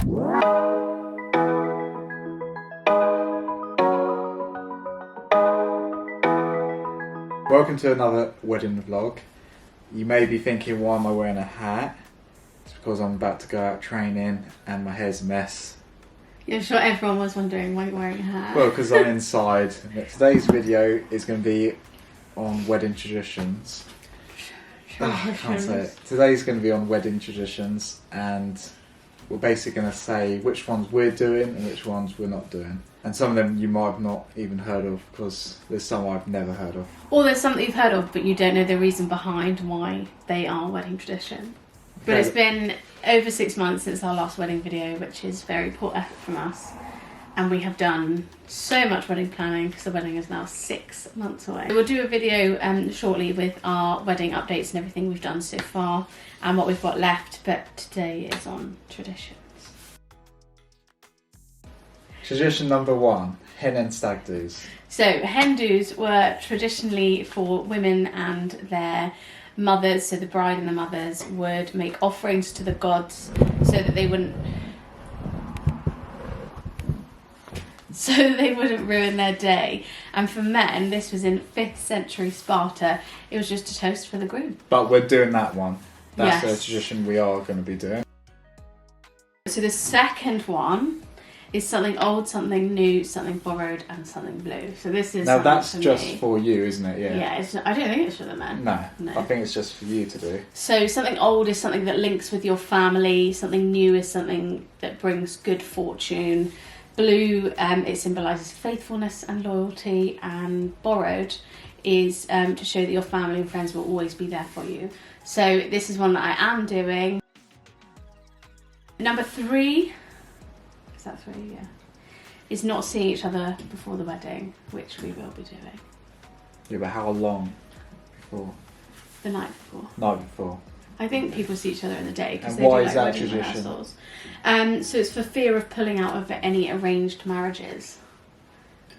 Welcome to another wedding vlog. You may be thinking, why am I wearing a hat? It's because I'm about to go out training and my hair's a mess. Yeah, I'm sure everyone was wondering why you're wearing a hat. Well, because I'm inside. Today's video is going to be on wedding traditions. I can't say it. Today's going to be on wedding traditions, and we're basically going to say which ones we're doing and which ones we're not doing. And some of them you might have not even heard of, because there's some I've never heard of. Or there's some that you've heard of, but you don't know the reason behind why they are wedding tradition. But it's been over 6 months since our last wedding video, which is very poor effort from us. And we have done so much wedding planning because the wedding is now 6 months away. We'll do a video shortly with our wedding updates and everything we've done so far and what we've got left, but today is on traditions. Tradition number 1, hen and stag do's. So hen do's were traditionally for women and their mothers, so the bride and the mothers would make offerings to the gods so that they wouldn't ruin their day. And for men, this was in 5th century Sparta, it was just a toast for the groom. But we're doing that one. That's yes. the tradition we are going to be doing. So the second one is something old, something new, something borrowed, and something blue. So this is now that's for just me. For you, isn't it? Yeah. Yeah, I don't think it's for the men. No, I think it's just for you to do. So something old is something that links with your family. Something new is something that brings good fortune. Blue, it symbolises faithfulness and loyalty, and borrowed is to show that your family and friends will always be there for you. So this is one that I am doing. Number 3. Is that 3? Yeah. Is not seeing each other before the wedding, which we will be doing. Yeah, but how long before? The night before. Night before. I think people see each other in the day because and they why do is like that wedding tradition? rehearsals. So it's for fear of pulling out of any arranged marriages.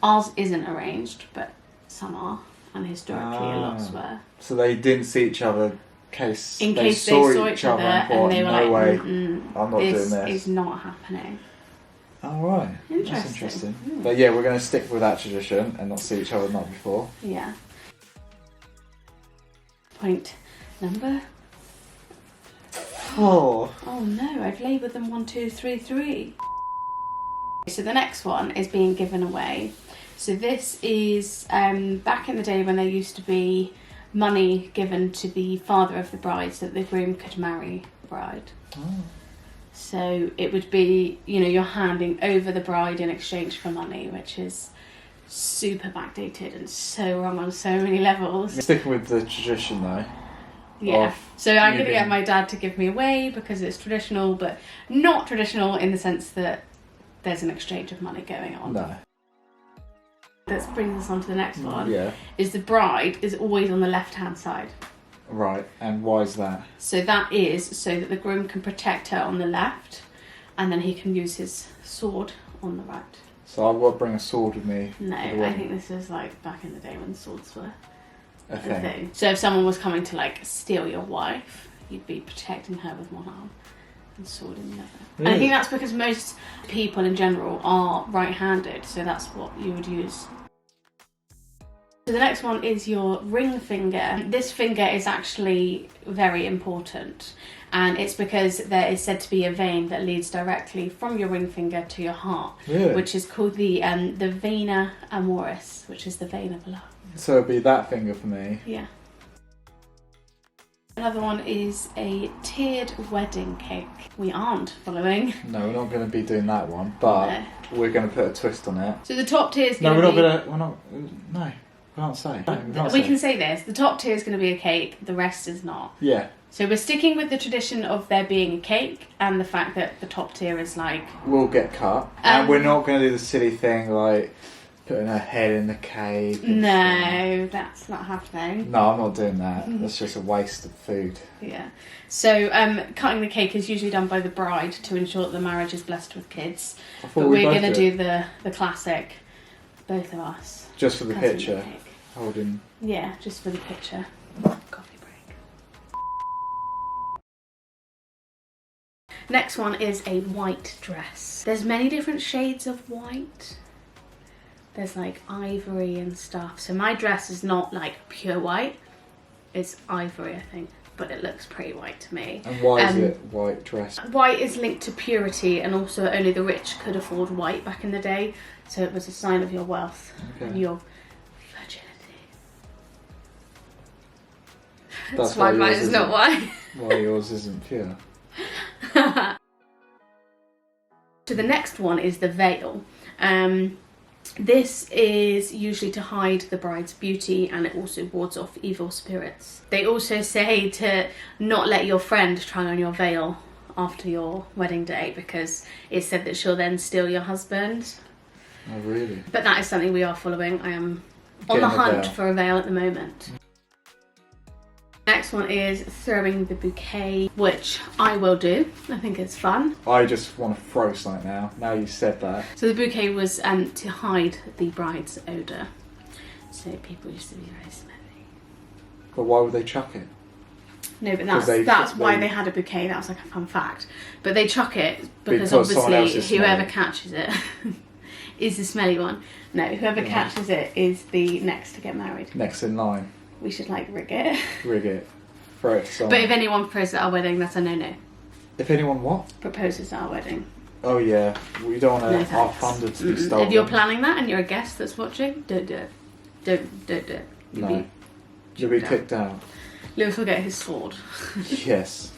Ours isn't arranged, but some are, and historically a lot were. So they didn't see each other in case they saw each other and they were no like, way, I'm not doing this. This is not happening. Oh, right. Interesting. That's interesting. Mm. But yeah, we're going to stick with that tradition and not see each other the night before. Yeah. Point number 4. Oh no, I've labelled them 1, 2, 3, 3. So the next one is being given away. So this is back in the day when there used to be money given to the father of the bride so that the groom could marry the bride. Oh. So it would be, you're handing over the bride in exchange for money, which is super backdated and so wrong on so many levels. Sticking with the tradition though. Yeah. So I'm going to get my dad to give me away because it's traditional, but not traditional in the sense that there's an exchange of money going on. No. That brings us on to the next one. Yeah. Is the bride is always on the left-hand side. Right, and why is that? So that is so that the groom can protect her on the left, and then he can use his sword on the right. So I will bring a sword with me. No, I think this is like back in the day when swords were a thing. So if someone was coming to like steal your wife, you'd be protecting her with one arm and sword in the other. Really? And I think that's because most people in general are right-handed, so that's what you would use. So the next one is your ring finger. This finger is actually very important, and it's because there is said to be a vein that leads directly from your ring finger to your heart, really? Which is called the vena amoris, which is the vein of love. So it'd be that finger for me. Yeah. Another one is a tiered wedding cake. We aren't following. No, we're not going to be doing that one, but we're going to put a twist on it. So the top tier is No, going to be... No, we can't say. We can say this. The top tier is going to be a cake, the rest is not. Yeah. So we're sticking with the tradition of there being a cake and the fact that the top tier is like... We'll get cut. And we're not going to do the silly thing like putting her head in the cake. No, that's not happening. No, I'm not doing that. That's just a waste of food. Yeah. So cutting the cake is usually done by the bride to ensure that the marriage is blessed with kids. But we're going to do the classic, both of us. Just for the picture? Holding... Yeah, just for the picture. Coffee break. Next one is a white dress. There's many different shades of white. There's like ivory and stuff. So my dress is not like pure white. It's ivory, I think. But it looks pretty white to me. And why is it white dress? White is linked to purity, and also only the rich could afford white back in the day. So it was a sign of your wealth and your virginity. That's why mine is not white. Why yours isn't pure. So the next one is the veil. This is usually to hide the bride's beauty, and it also wards off evil spirits. They also say to not let your friend try on your veil after your wedding day, because it's said that she'll then steal your husband. Oh, really? But that is something we are following. I am on the hunt for a veil at the moment. Next one is throwing the bouquet, which I will do. I think it's fun. I just want to throw something now you said that. So the bouquet was to hide the bride's odour. So people used to be very smelly. But why would they chuck it? No, but that's why they had a bouquet. That was like a fun fact. But they chuck it because obviously whoever catches it is the smelly one. No, whoever catches it is the next to get married. Next in line. We should like rig it. Rig it. Throw it to someone. But if anyone proposes at our wedding, that's a no-no. If anyone what? Proposes at our wedding. Oh yeah, we don't want our thunder to be stolen. If you're planning that and you're a guest that's watching, don't do it. Don't do it. You'll be kicked out. Lewis will get his sword. Yes.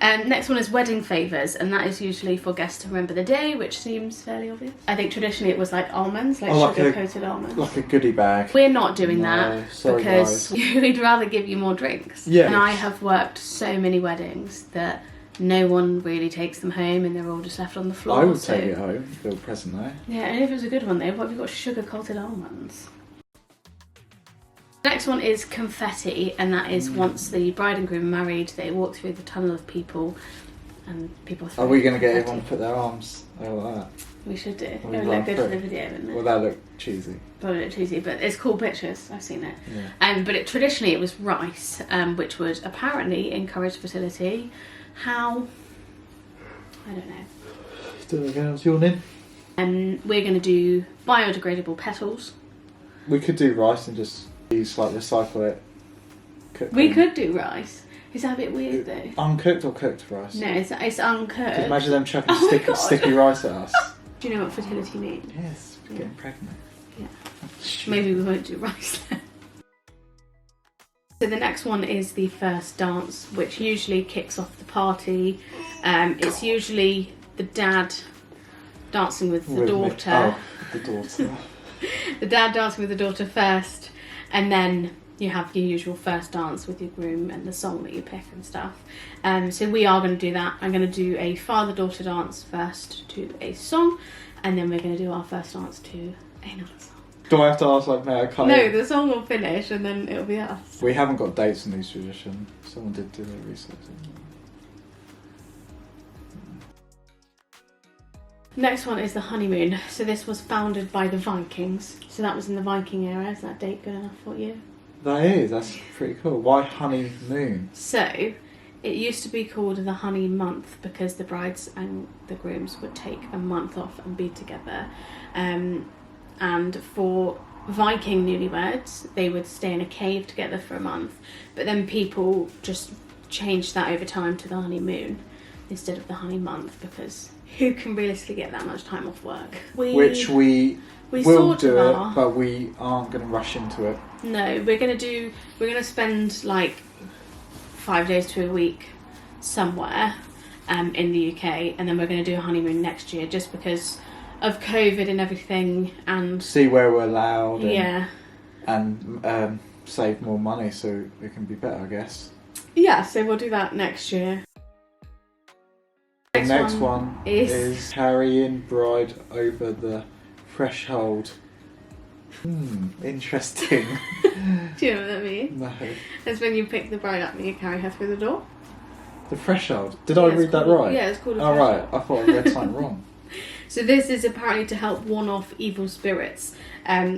Next one is wedding favours, and that is usually for guests to remember the day, which seems fairly obvious. I think traditionally it was like almonds, like sugar-coated almonds. Like a goodie bag. We're not doing that because we'd rather give you more drinks. Yeah. And I have worked so many weddings that no one really takes them home and they're all just left on the floor. I would take it home, feel present though. Yeah, and if it was a good one though, what have you got? Sugar-coated almonds. Next one is confetti, and that is once the bride and groom are married, they walk through the tunnel of people, and people throw. Are we going to get everyone to put their arms over that? We should do. It would look good for the video, wouldn't it? Well, that look cheesy. Probably look cheesy, but it's cool pictures. I've seen it. Yeah. But traditionally it was rice, which would apparently encourage fertility. How? I don't know. Still again, I was yawning. We're going to do biodegradable petals. We could do rice and just recycle it. We could do rice. Is that a bit weird though? Uncooked or cooked rice? No, it's uncooked. Imagine them chucking sticky rice at us. Do you know what fertility means? Yes, getting pregnant. Yeah. Maybe we won't do rice then. So the next one is the first dance, which usually kicks off the party. It's usually the dad dancing with the daughter. The daughter. The dad dancing with the daughter first, and then you have your usual first dance with your groom and the song that you pick and stuff. So we are going to do that. I'm going to do a father-daughter dance first to a song, and then we're going to do our first dance to another song. Do I have to ask may I cut No, in? the song will finish and then it'll be us. We haven't got dates in these traditions. Someone did do their research. Next one is the honeymoon. So this was founded by the Vikings. So that was in the Viking era. Is that date good enough for you? That is. That's pretty cool. Why honeymoon? So it used to be called the honey month because the brides and the grooms would take a month off and be together. And for Viking newlyweds, they would stay in a cave together for a month. But then people just changed that over time to the honeymoon instead of the honey month, because who can realistically get that much time off work? Which we will sort do of it, are. but we aren't going to rush into it. No, we're gonna spend like 5 days to a week somewhere in the UK, and then we're going to do a honeymoon next year just because of COVID and everything, and see where we're allowed. And save more money so it can be better, I guess. Yeah, so we'll do that next year. The next one is carrying bride over the threshold. Interesting. Do you know what that means? No. It's when you pick the bride up and you carry her through the door. The threshold. Did I read that right? Yeah, it's called a threshold. threshold. Oh right, I thought I read something wrong. So this is apparently to help warn off evil spirits,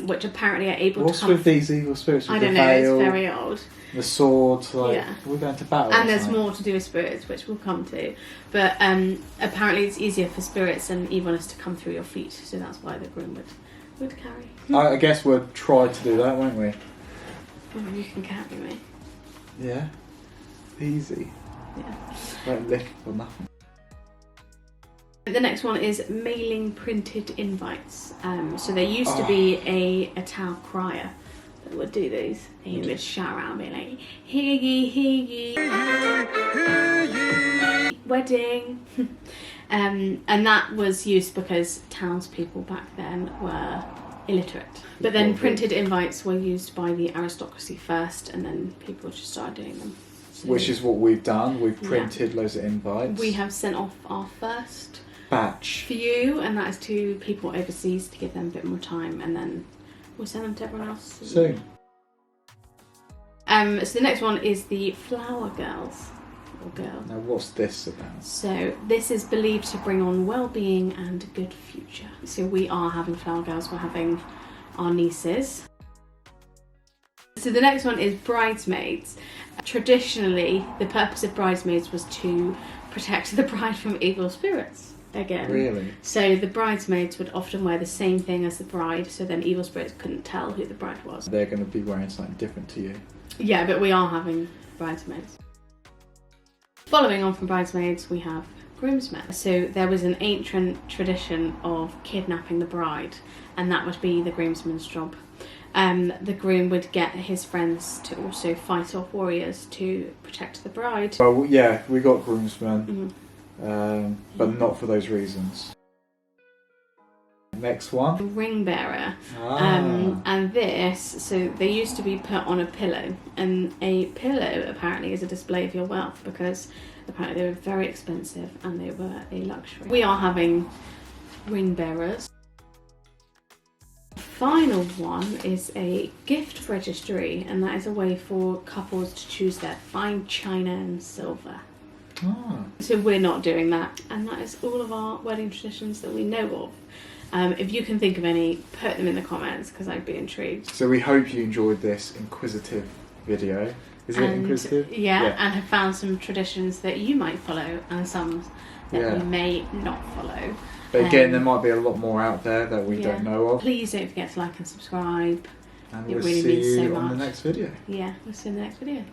which apparently are able What's to come... with these evil spirits? With I don't the know, veil, it's very old. the sword, like, Yeah. we're going to battle. And there's more to do with spirits, which we'll come to. But apparently it's easier for spirits and evilness to come through your feet, so that's why the groom would carry. I guess we'll try to do that, won't we? Oh, you can carry me. Yeah. Easy. Yeah. Don't lick or nothing. The next one is mailing printed invites. So there used to be a town crier that would do these. He would shout around being like, hear ye, hear ye, hear ye, wedding. And that was used because townspeople back then were illiterate. But then printed invites were used by the aristocracy first, and then people just started doing them. So which is what we've done. We've printed loads of invites. we have sent off our first batch for you, and that is to people overseas to give them a bit more time, and then we'll send them to everyone else soon. So the next one is the flower girls. Or girl. Now what's this about? So this is believed to bring on well-being and a good future. So we are having flower girls, we're having our nieces. So the next one is bridesmaids. Traditionally, the purpose of bridesmaids was to protect the bride from evil spirits. Again. Really? So the bridesmaids would often wear the same thing as the bride, so then evil spirits couldn't tell who the bride was. They're going to be wearing something different to you. Yeah, but we are having bridesmaids. Following on from bridesmaids, we have groomsmen. So there was an ancient tradition of kidnapping the bride, and that would be the groomsman's job. The groom would get his friends to also fight off warriors to protect the bride. Well, yeah, we got groomsmen, but not for those reasons. Next one. Ring bearer. And this, so they used to be put on a pillow, and a pillow apparently is a display of your wealth, because apparently they were very expensive and they were a luxury. We are having ring bearers. The final one is a gift registry, and that is a way for couples to choose their fine china and silver. So we're not doing that, and that is all of our wedding traditions that we know of. If you can think of any, put them in the comments, because I'd be intrigued. So we hope you enjoyed this inquisitive video. Is it inquisitive? Yeah, and have found some traditions that you might follow, and some that we may not follow. But again, there might be a lot more out there that we don't know of. Please don't forget to like and subscribe. And It we'll really see means you so on the much. next video. Yeah, we'll see you in the next video.